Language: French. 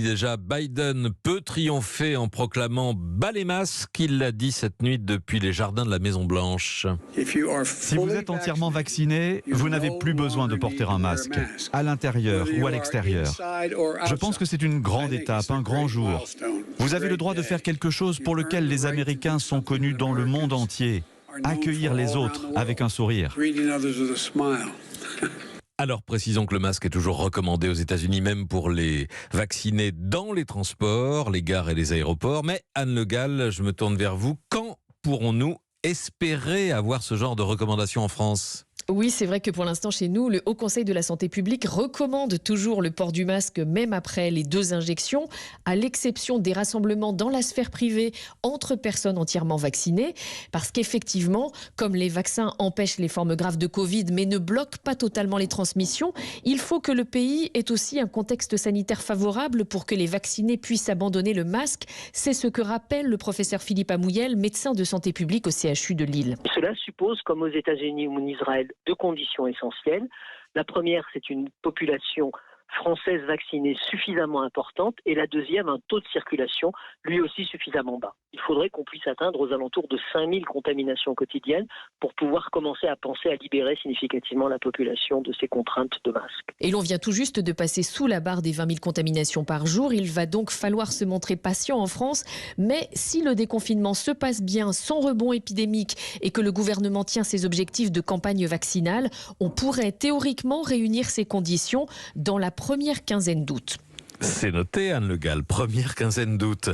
Déjà, Biden peut triompher en proclamant bas les masques. Il l'a dit cette nuit depuis les jardins de la Maison-Blanche. Si vous êtes entièrement vacciné, vous n'avez plus besoin de porter un masque, à l'intérieur ou à l'extérieur. Je pense que c'est une grande étape, un grand jour. Vous avez le droit de faire quelque chose pour lequel les Américains sont connus dans le monde entier. Accueillir les autres avec un sourire. Alors précisons que le masque est toujours recommandé aux États-Unis, même pour les vaccinés dans les transports, les gares et les aéroports. Mais Anne Le Gall, je me tourne vers vous. Quand pourrons-nous espérer avoir ce genre de recommandations en France ? Oui, c'est vrai que pour l'instant, chez nous, le Haut Conseil de la Santé publique recommande toujours le port du masque, même après les 2 injections, à l'exception des rassemblements dans la sphère privée entre personnes entièrement vaccinées. Parce qu'effectivement, comme les vaccins empêchent les formes graves de Covid, mais ne bloquent pas totalement les transmissions, il faut que le pays ait aussi un contexte sanitaire favorable pour que les vaccinés puissent abandonner le masque. C'est ce que rappelle le professeur Philippe Amouyel, médecin de santé publique au CHU de Lille. Cela suppose, comme aux États-Unis ou en Israël, 2 conditions essentielles. La première, c'est une population française vaccinée suffisamment importante, et la deuxième, un taux de circulation lui aussi suffisamment bas. Il faudrait qu'on puisse atteindre aux alentours de 5000 contaminations quotidiennes pour pouvoir commencer à penser à libérer significativement la population de ces contraintes de masques. Et l'on vient tout juste de passer sous la barre des 20 000 contaminations par jour. Il va donc falloir se montrer patient en France. Mais si le déconfinement se passe bien, sans rebond épidémique, et que le gouvernement tient ses objectifs de campagne vaccinale, on pourrait théoriquement réunir ces conditions dans la première quinzaine d'août. C'est noté, Anne Le Gall, première quinzaine d'août.